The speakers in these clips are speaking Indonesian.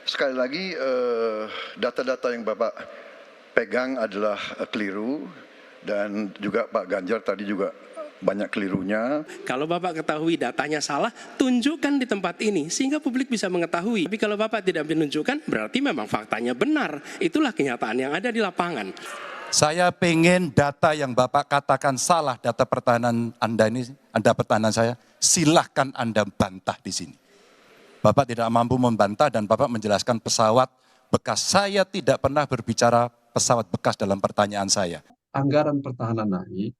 Sekali lagi, data-data yang Bapak pegang adalah keliru, dan juga Pak Ganjar tadi juga banyak kelirunya. Kalau Bapak ketahui datanya salah, tunjukkan di tempat ini sehingga publik bisa mengetahui. Tapi kalau Bapak tidak menunjukkan, berarti memang faktanya benar. Itulah kenyataan yang ada di lapangan. Saya pengen data yang Bapak katakan salah, data pertahanan Anda ini, Anda pertahanan saya, silahkan Anda bantah di sini. Bapak tidak mampu membantah dan Bapak menjelaskan pesawat bekas. Saya tidak pernah berbicara pesawat bekas dalam pertanyaan saya. Anggaran pertahanan naik,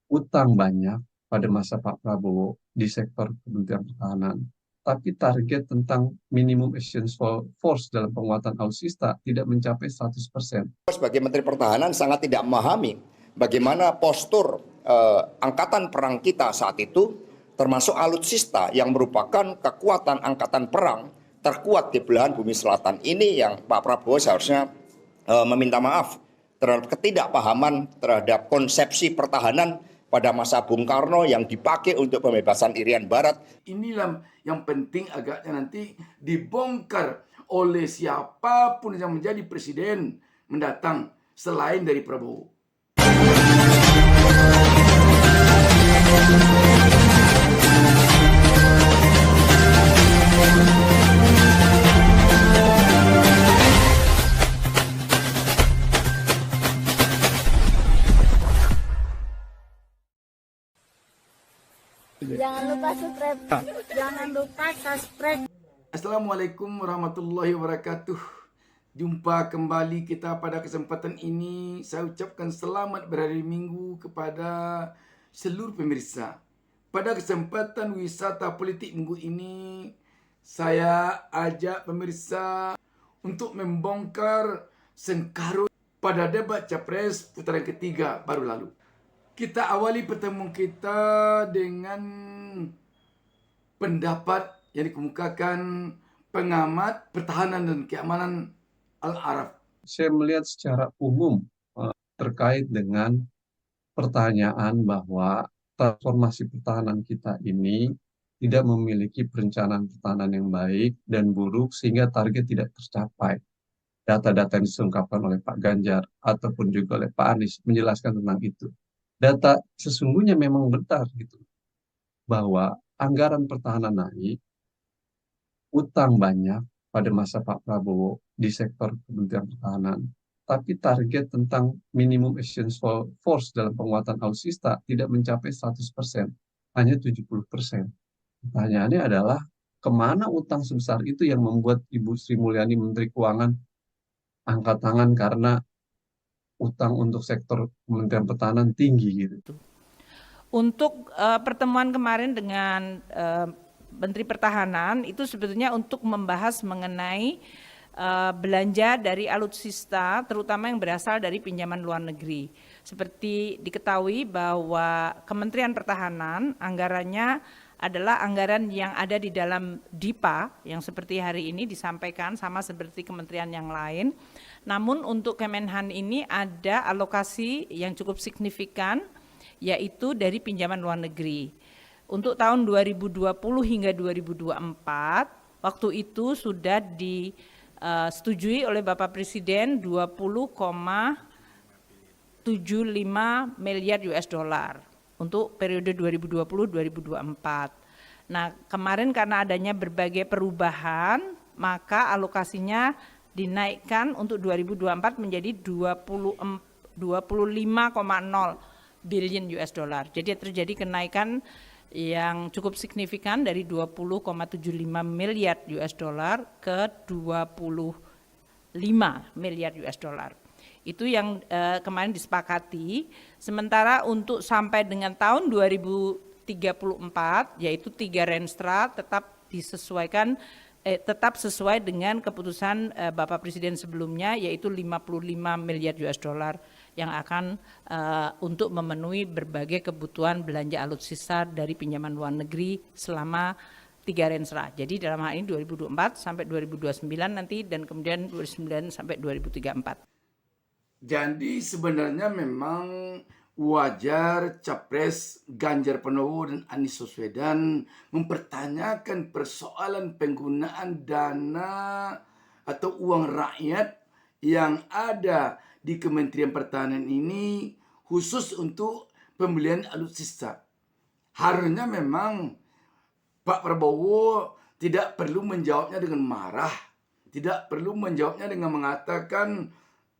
utang banyak pada masa Pak Prabowo di sektor Kementerian Pertahanan, tapi target tentang minimum essential force dalam penguatan alutsista tidak mencapai 100%. Sebagai Menteri Pertahanan sangat tidak memahami bagaimana postur angkatan perang kita saat itu, termasuk alutsista yang merupakan kekuatan angkatan perang terkuat di belahan bumi selatan ini, yang Pak Prabowo seharusnya meminta maaf terhadap ketidakpahaman terhadap konsepsi pertahanan pada masa Bung Karno yang dipakai untuk pembebasan Irian Barat. Inilah yang penting agaknya nanti dibongkar oleh siapapun yang menjadi presiden mendatang selain dari Prabowo. Jangan lupa subscribe. Jangan lupa subscribe. Assalamualaikum warahmatullahi wabarakatuh. Jumpa kembali kita pada kesempatan ini. Saya ucapkan selamat berhari Minggu kepada seluruh pemirsa. Pada kesempatan wisata politik minggu ini, saya ajak pemirsa untuk membongkar sengkarut pada debat Capres putaran ketiga baru lalu. Kita awali pertemuan kita dengan pendapat yang dikemukakan pengamat pertahanan dan keamanan Al-Araf. Saya melihat secara umum terkait dengan pertanyaan bahwa transformasi pertahanan kita ini tidak memiliki perencanaan pertahanan yang baik dan buruk sehingga target tidak tercapai. Data-data yang disungkapkan oleh Pak Ganjar ataupun juga oleh Pak Anies menjelaskan tentang itu. Data sesungguhnya memang benar gitu, bahwa anggaran pertahanan naik, utang banyak pada masa Pak Prabowo di sektor Kementerian Pertahanan, tapi target tentang minimum essential force dalam penguatan alutsista tidak mencapai 100%, hanya 70%. Pertanyaannya adalah, kemana utang sebesar itu yang membuat Ibu Sri Mulyani Menteri Keuangan angkat tangan karena utang untuk sektor Kementerian Pertahanan tinggi gitu. Untuk pertemuan kemarin dengan Menteri Pertahanan itu sebetulnya untuk membahas mengenai belanja dari alutsista, terutama yang berasal dari pinjaman luar negeri. Seperti diketahui bahwa Kementerian Pertahanan anggarannya adalah anggaran yang ada di dalam DIPA yang seperti hari ini disampaikan sama seperti kementerian yang lain. Namun untuk Kemenhan ini ada alokasi yang cukup signifikan, yaitu dari pinjaman luar negeri. Untuk tahun 2020 hingga 2024, waktu itu sudah disetujui oleh Bapak Presiden 20,75 miliar US dollar untuk periode 2020-2024. Nah, kemarin karena adanya berbagai perubahan, maka alokasinya dinaikkan untuk 2024 menjadi 25,0 billion US dollar. Jadi terjadi kenaikan yang cukup signifikan dari 20,75 miliar US dollar ke 25 miliar US dollar. Itu yang kemarin disepakati. Sementara untuk sampai dengan tahun 2034, yaitu 3 Renstra tetap disesuaikan, tetap sesuai dengan keputusan Bapak Presiden sebelumnya, yaitu 55 miliar US dollar yang akan untuk memenuhi berbagai kebutuhan belanja alutsista dari pinjaman luar negeri selama 3 Renstra. Jadi dalam hal ini 2024 sampai 2029 nanti, dan kemudian 2029 sampai 2034. Jadi sebenarnya memang wajar Capres Ganjar Pranowo dan Anies Baswedan mempertanyakan persoalan penggunaan dana atau uang rakyat yang ada di Kementerian Pertahanan ini khusus untuk pembelian alutsista. Harusnya memang Pak Prabowo tidak perlu menjawabnya dengan marah, tidak perlu menjawabnya dengan mengatakan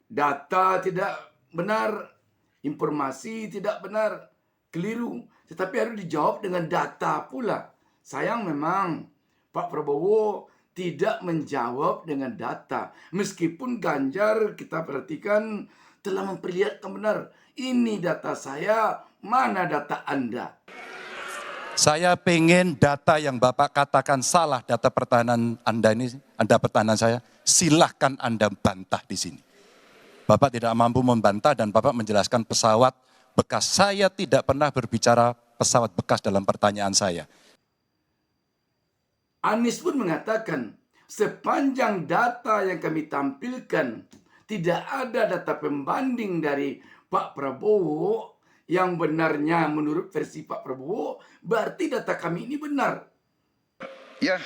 data tidak benar, informasi tidak benar, keliru. Tetapi harus dijawab dengan data pula. Sayang memang Pak Prabowo tidak menjawab dengan data. Meskipun Ganjar kita perhatikan telah memperlihatkan benar. Ini data saya, mana data Anda? Saya pengen data yang Bapak katakan salah, data pertahanan Anda ini, Anda pertahanan saya, silahkan Anda bantah di sini. Bapak tidak mampu membantah dan Bapak menjelaskan pesawat bekas. Saya tidak pernah berbicara pesawat bekas dalam pertanyaan saya. Anies pun mengatakan, sepanjang data yang kami tampilkan, tidak ada data pembanding dari Pak Prabowo yang benarnya menurut versi Pak Prabowo, berarti data kami ini benar. Ya,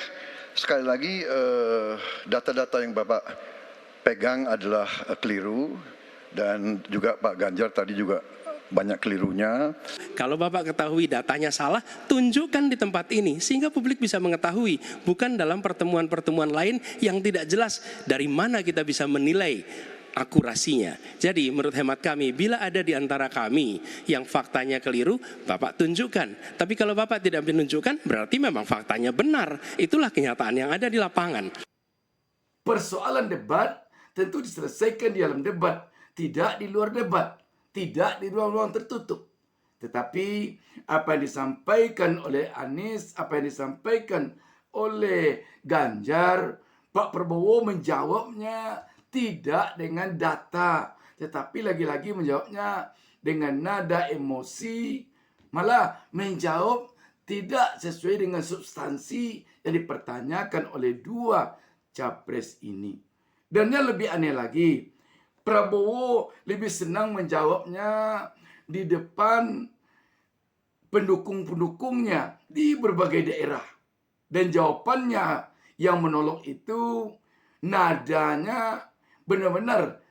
sekali lagi data-data yang Bapak pegang adalah keliru dan juga Pak Ganjar tadi juga banyak kelirunya. Kalau Bapak ketahui datanya salah, tunjukkan di tempat ini sehingga publik bisa mengetahui, bukan dalam pertemuan-pertemuan lain yang tidak jelas dari mana kita bisa menilai akurasinya. Jadi menurut hemat kami, bila ada di antara kami yang faktanya keliru, Bapak tunjukkan. Tapi kalau Bapak tidak menunjukkan, berarti memang faktanya benar. Itulah kenyataan yang ada di lapangan. Persoalan debat tentu diselesaikan di dalam debat, tidak di luar debat, tidak di ruang-ruang tertutup. Tetapi apa yang disampaikan oleh Anies, apa yang disampaikan oleh Ganjar, Pak Prabowo menjawabnya tidak dengan data, tetapi lagi-lagi menjawabnya dengan nada emosi, malah menjawab tidak sesuai dengan substansi yang dipertanyakan oleh dua capres ini. Dan yang lebih aneh lagi, Prabowo lebih senang menjawabnya di depan pendukung-pendukungnya di berbagai daerah. Dan jawabannya yang menolak itu nadanya benar-benar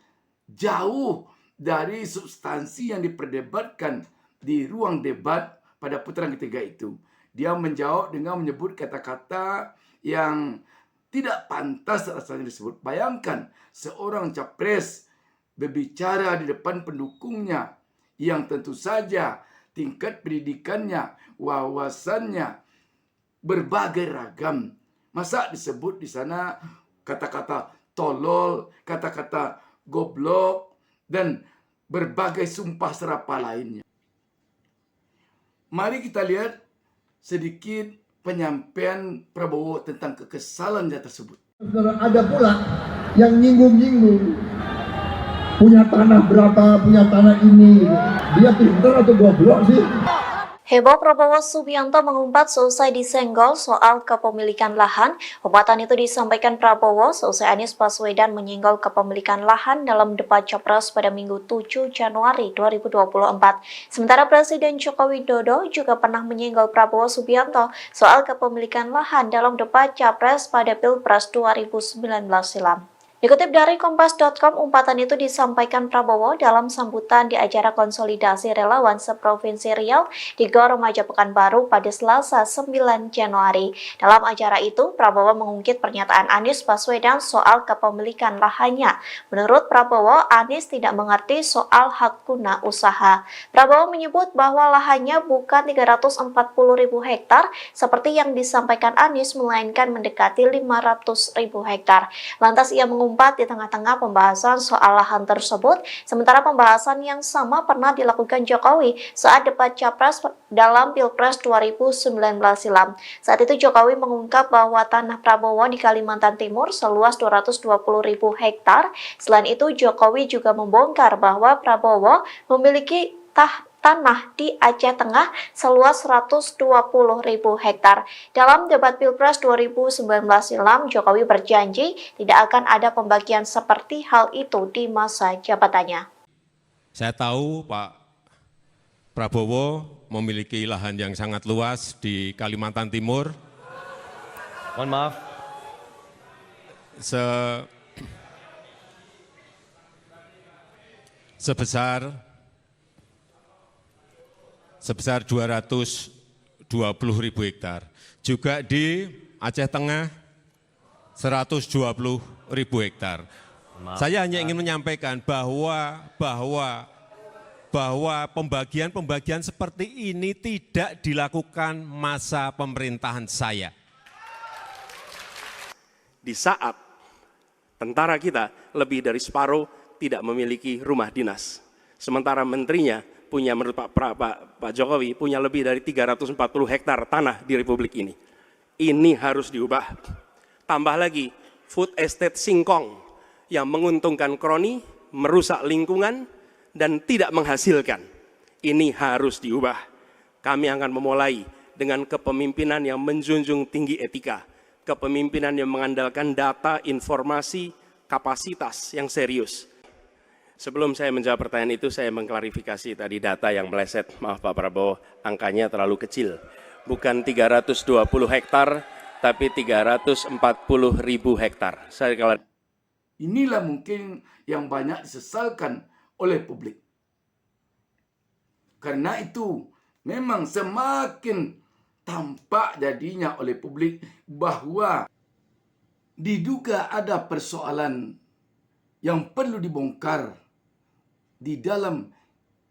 jauh dari substansi yang diperdebatkan di ruang debat pada putaran ketiga itu. Dia menjawab dengan menyebut kata-kata yang tidak pantas rasanya disebut. Bayangkan seorang capres berbicara di depan pendukungnya yang tentu saja tingkat pendidikannya, wawasannya berbagai ragam. Masa disebut di sana kata-kata tolol, kata-kata goblok, dan berbagai sumpah serapah lainnya. Mari kita lihat sedikit penyampaian Prabowo tentang kekesalannya tersebut. Ada pula yang nyinggung-nyinggung. Punya tanah berapa, punya tanah ini. Dia pintar atau goblok sih? Heboh Prabowo Subianto mengumpat seusai disenggol soal kepemilikan lahan. Umpatan itu disampaikan Prabowo seusai Anies Baswedan menyenggol kepemilikan lahan dalam debat Capres pada Minggu 7 Januari 2024. Sementara Presiden Joko Widodo juga pernah menyenggol Prabowo Subianto soal kepemilikan lahan dalam debat Capres pada Pilpres 2019 silam. Dikutip dari Kompas.com, umpatan itu disampaikan Prabowo dalam sambutan di acara konsolidasi relawan seprovinsi Riau di Gor Remaja Pekanbaru pada Selasa 9 Januari. Dalam acara itu, Prabowo mengungkit pernyataan Anies Baswedan soal kepemilikan lahannya. Menurut Prabowo, Anies tidak mengerti soal hak guna usaha. Prabowo menyebut bahwa lahannya bukan 340.000 hektar seperti yang disampaikan Anies, melainkan mendekati 500.000 hektar. Lantas ia mengumpat di tengah-tengah pembahasan soal lahan tersebut, sementara pembahasan yang sama pernah dilakukan Jokowi saat debat Capres dalam Pilpres 2019 silam. Saat itu Jokowi mengungkap bahwa tanah Prabowo di Kalimantan Timur seluas 220.000 hektar. Selain itu, Jokowi juga membongkar bahwa Prabowo memiliki tanah di Aceh Tengah seluas 120.000 hektar. Dalam debat Pilpres 2019 silam, Jokowi berjanji tidak akan ada pembagian seperti hal itu di masa jabatannya. Saya tahu Pak Prabowo memiliki lahan yang sangat luas di Kalimantan Timur. Mohon maaf. Sebesar 220.000 hektar. Juga di Aceh Tengah 120.000 hektar. Saya hanya ingin menyampaikan bahwa pembagian seperti ini tidak dilakukan masa pemerintahan saya. Di saat tentara kita lebih dari separuh tidak memiliki rumah dinas. Sementara menterinya punya, menurut Pak Jokowi, punya lebih dari 340 hektar tanah di Republik ini. Ini harus diubah. Tambah lagi, food estate singkong yang menguntungkan kroni, merusak lingkungan, dan tidak menghasilkan. Ini harus diubah. Kami akan memulai dengan kepemimpinan yang menjunjung tinggi etika, kepemimpinan yang mengandalkan data, informasi, kapasitas yang serius. Sebelum saya menjawab pertanyaan itu, saya mengklarifikasi tadi data yang meleset. Maaf Pak Prabowo, angkanya terlalu kecil. Bukan 320 hektar, tapi 340.000 hektar. Inilah mungkin yang banyak disesalkan oleh publik. Karena itu memang semakin tampak jadinya oleh publik bahwa diduga ada persoalan yang perlu dibongkar di dalam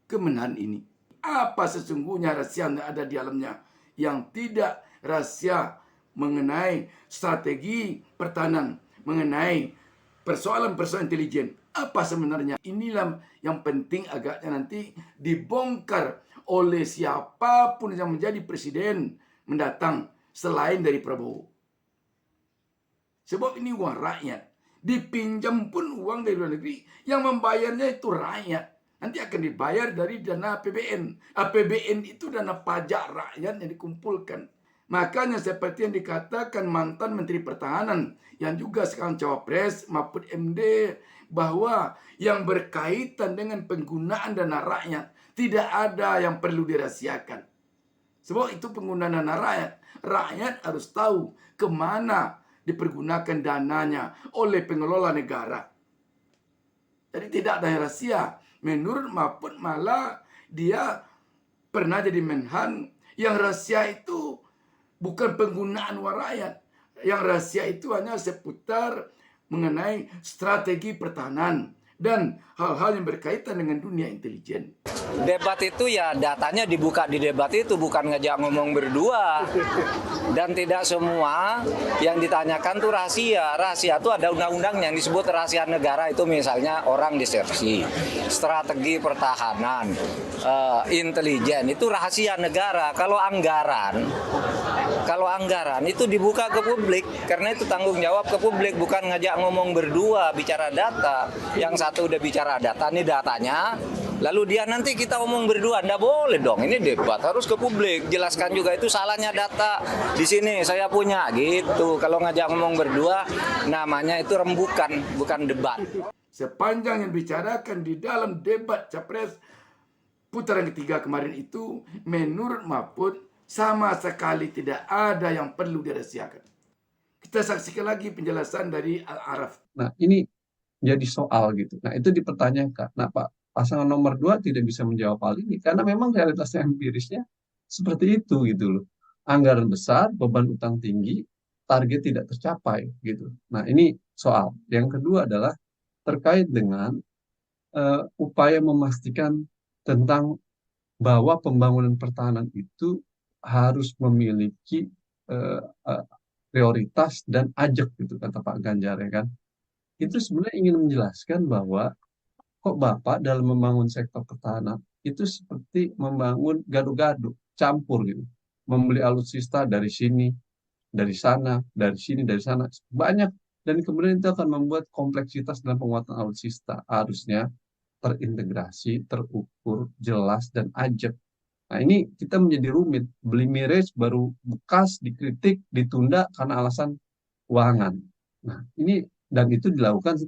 kemenhan ini. Apa sesungguhnya rahasia yang ada di dalamnya yang tidak rahasia mengenai strategi pertahanan, mengenai persoalan-persoalan intelijen. Apa sebenarnya? Inilah yang penting agaknya nanti dibongkar oleh siapapun yang menjadi presiden mendatang selain dari Prabowo. Sebab ini uang rakyat. Dipinjam pun uang dari luar negeri, yang membayarnya itu rakyat. Nanti akan dibayar dari dana APBN. APBN itu dana pajak rakyat yang dikumpulkan. Makanya seperti yang dikatakan mantan Menteri Pertahanan, yang juga sekarang Cawapres Mahfud MD, bahwa yang berkaitan dengan penggunaan dana rakyat tidak ada yang perlu dirahasiakan. Sebab itu penggunaan dana rakyat. Rakyat harus tahu kemana dipergunakan dananya oleh pengelola negara. Jadi tidak ada rahasia. Menurut Mahfud malah dia pernah jadi Menhan. Yang rahasia itu bukan penggunaan uang rakyat. Yang rahasia itu hanya seputar mengenai strategi pertahanan dan hal-hal yang berkaitan dengan dunia intelijen. Debat itu ya datanya dibuka di debat itu, bukan ngajak ngomong berdua. Dan tidak semua yang ditanyakan tuh rahasia. Rahasia itu ada undang-undang yang disebut rahasia negara, itu misalnya orang disersi, strategi pertahanan, intelijen, itu rahasia negara. Kalau anggaran itu dibuka ke publik, karena itu tanggung jawab ke publik, bukan ngajak ngomong berdua, bicara data. Yang satu udah bicara data, ini datanya, lalu dia nanti kita omong berdua, nggak boleh dong, ini debat, harus ke publik, jelaskan juga itu salahnya data, di sini saya punya, gitu. Kalau ngajak ngomong berdua, namanya itu rembukan, bukan debat. Sepanjang yang dibicarakan di dalam debat Capres putaran ketiga kemarin itu, menurut Mahfud, sama sekali tidak ada yang perlu dirahasiakan. Kita saksikan lagi penjelasan dari Al-Araf. Nah, ini jadi soal gitu. Nah, itu dipertanyakan. Nah, Pak, pasangan nomor 2 tidak bisa menjawab hal ini karena memang realitasnya empirisnya seperti itu gitu loh. Anggaran besar, beban utang tinggi, target tidak tercapai gitu. Nah, ini soal. Yang kedua adalah terkait dengan upaya memastikan tentang bahwa pembangunan pertahanan itu harus memiliki prioritas dan ajak gitu, kata Pak Ganjar ya kan. Itu sebenarnya ingin menjelaskan bahwa kok Bapak dalam membangun sektor pertahanan itu seperti membangun gado-gado, campur gitu. Membeli alutsista dari sini, dari sana, dari sini, dari sana, banyak. Dan kemudian itu akan membuat kompleksitas dalam penguatan alutsista. Harusnya terintegrasi, terukur, jelas, dan ajak. Nah, ini kita menjadi rumit. Beli Mirage baru bekas, dikritik, ditunda karena alasan keuangan. Nah, ini dan itu dilakukan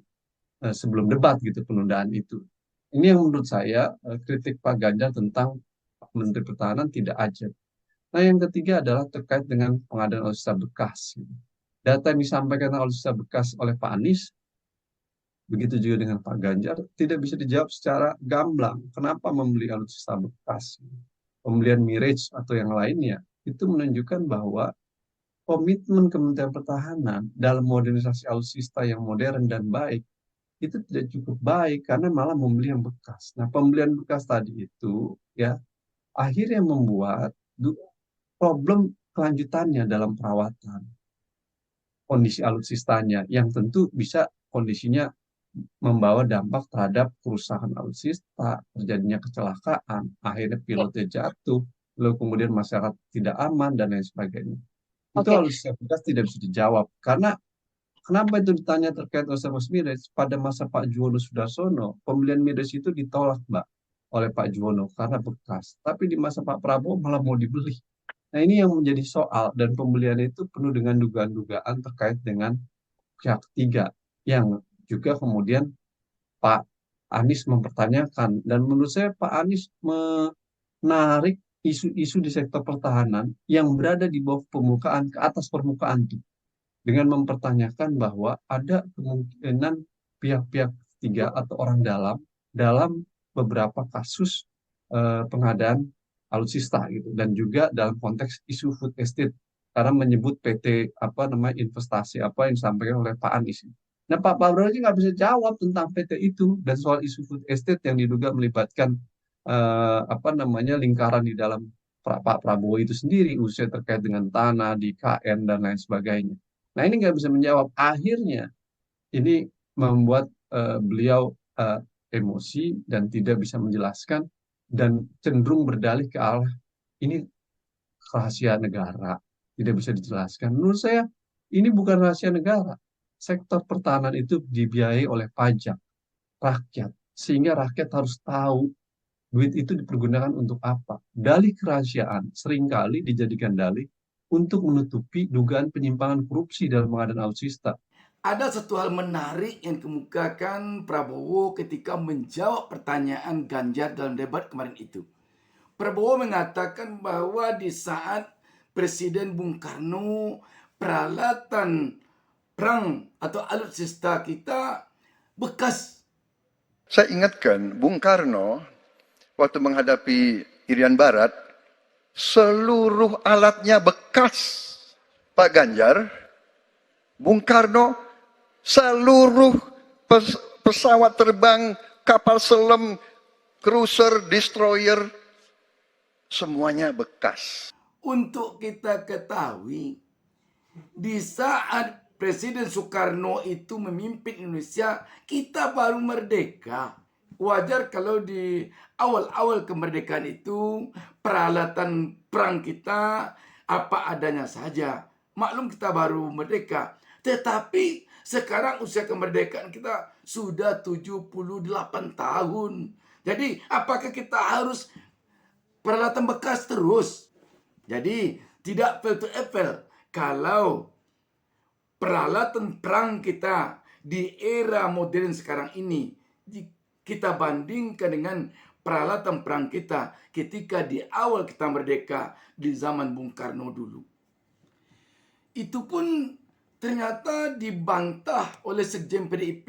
sebelum debat gitu, penundaan itu. Ini yang menurut saya kritik Pak Ganjar tentang Menteri Pertahanan tidak ajak. Nah, yang ketiga adalah terkait dengan pengadaan alutsista bekas. Data yang disampaikan alutsista bekas oleh Pak Anies, begitu juga dengan Pak Ganjar, tidak bisa dijawab secara gamblang. Kenapa membeli alutsista bekas? Pembelian Mirage atau yang lainnya, itu menunjukkan bahwa komitmen Kementerian Pertahanan dalam modernisasi alutsista yang modern dan baik, itu tidak cukup baik karena malah membeli yang bekas. Nah, pembelian bekas tadi itu ya akhirnya membuat problem kelanjutannya dalam perawatan kondisi alutsistanya yang tentu bisa kondisinya membawa dampak terhadap kerusakan alutsista, terjadinya kecelakaan, akhirnya pilotnya jatuh, lalu kemudian masyarakat tidak aman dan lain sebagainya. Itu alutsista bekas tidak bisa dijawab karena kenapa itu ditanya terkait alutsista Mirage pada masa Pak Juwono Sudarsono, pembelian Mirage itu ditolak, Mbak, oleh Pak Juwono karena bekas. Tapi di masa Pak Prabowo malah mau dibeli. Nah, ini yang menjadi soal dan pembelian itu penuh dengan dugaan-dugaan terkait dengan pihak ketiga yang juga kemudian Pak Anies mempertanyakan. Dan menurut saya Pak Anies menarik isu-isu di sektor pertahanan yang berada di bawah permukaan ke atas permukaan itu dengan mempertanyakan bahwa ada kemungkinan pihak-pihak ketiga atau orang dalam beberapa kasus pengadaan alutsista gitu, dan juga dalam konteks isu food estate karena menyebut PT investasi yang disampaikan oleh Pak Anies. Nah, Pak Prabowo aja nggak bisa jawab tentang PT itu dan soal isu food estate yang diduga melibatkan lingkaran di dalam Pak Prabowo itu sendiri, usia terkait dengan tanah di KN dan lain sebagainya. Nah, ini nggak bisa menjawab. Akhirnya ini membuat beliau emosi dan tidak bisa menjelaskan dan cenderung berdalih ke arah ini rahasia negara, tidak bisa dijelaskan. Menurut saya ini bukan rahasia negara. Sektor pertahanan itu dibiayai oleh pajak rakyat, sehingga rakyat harus tahu duit itu dipergunakan untuk apa. Dalih kerahasiaan seringkali dijadikan dalih untuk menutupi dugaan penyimpangan korupsi dalam pengadaan alutsista. Ada satu hal menarik yang dikemukakan Prabowo ketika menjawab pertanyaan Ganjar dalam debat kemarin itu. Prabowo mengatakan bahwa di saat Presiden Bung Karno, peralatan perang atau alutsista kita bekas. Saya ingatkan Bung Karno waktu menghadapi Irian Barat, seluruh alatnya bekas. Pak Ganjar, Bung Karno, seluruh pesawat terbang, kapal selam, cruiser, destroyer, semuanya bekas. Untuk kita ketahui, di saat Presiden Soekarno itu memimpin Indonesia, kita baru merdeka. Wajar kalau di awal-awal kemerdekaan itu peralatan perang kita apa adanya saja. Maklum kita baru merdeka. Tetapi sekarang usia kemerdekaan kita sudah 78 tahun. Jadi apakah kita harus peralatan bekas terus? Jadi tidak apple to apple. Kalau peralatan perang kita di era modern sekarang ini kita bandingkan dengan peralatan perang kita ketika di awal kita merdeka di zaman Bung Karno dulu. Itu pun ternyata dibantah oleh Sekjen PDIP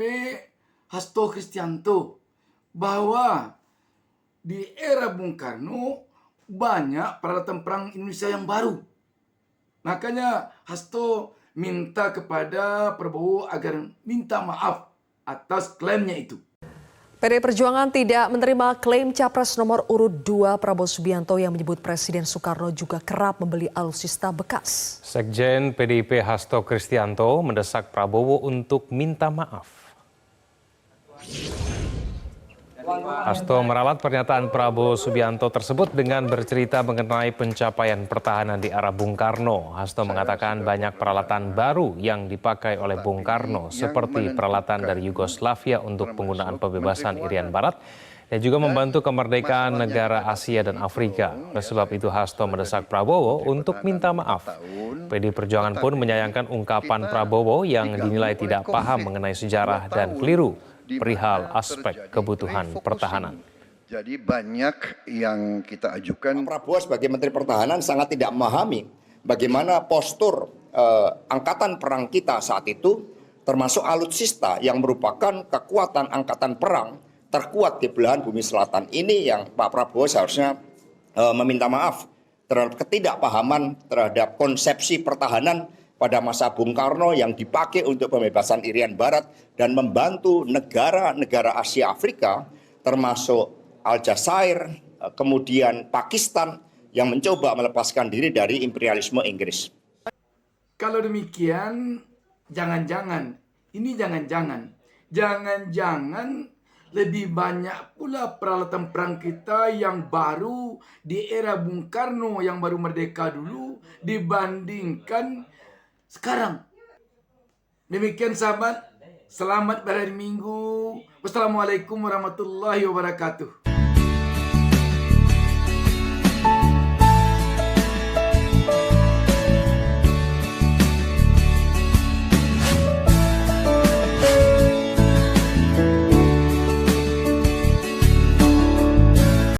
Hasto Kristianto bahwa di era Bung Karno banyak peralatan perang Indonesia yang baru. Makanya Hasto minta kepada Prabowo agar minta maaf atas klaimnya itu. PDI Perjuangan tidak menerima klaim Capres nomor urut 2 Prabowo Subianto yang menyebut Presiden Soekarno juga kerap membeli alutsista bekas. Sekjen PDIP Hasto Kristianto mendesak Prabowo untuk minta maaf. Hasto meralat pernyataan Prabowo Subianto tersebut dengan bercerita mengenai pencapaian pertahanan di era Bung Karno. Hasto mengatakan banyak peralatan baru yang dipakai oleh Bung Karno seperti peralatan dari Yugoslavia untuk penggunaan pembebasan Irian Barat dan juga membantu kemerdekaan negara Asia dan Afrika. Oleh sebab itu Hasto mendesak Prabowo untuk minta maaf. PDI Perjuangan pun menyayangkan ungkapan Prabowo yang dinilai tidak paham mengenai sejarah dan keliru perihal aspek kebutuhan pertahanan. Jadi banyak yang kita ajukan. Pak Prabowo sebagai Menteri Pertahanan sangat tidak memahami bagaimana postur angkatan perang kita saat itu, termasuk alutsista yang merupakan kekuatan angkatan perang terkuat di belahan bumi selatan ini, yang Pak Prabowo seharusnya meminta maaf terhadap ketidakpahaman terhadap konsepsi pertahanan pada masa Bung Karno yang dipakai untuk pembebasan Irian Barat dan membantu negara-negara Asia Afrika termasuk Aljazair, kemudian Pakistan yang mencoba melepaskan diri dari imperialisme Inggris. Kalau demikian, jangan-jangan lebih banyak pula peralatan perang kita yang baru di era Bung Karno yang baru merdeka dulu dibandingkan sekarang. Demikian sahabat, selamat berhari Minggu. Wassalamualaikum warahmatullahi wabarakatuh.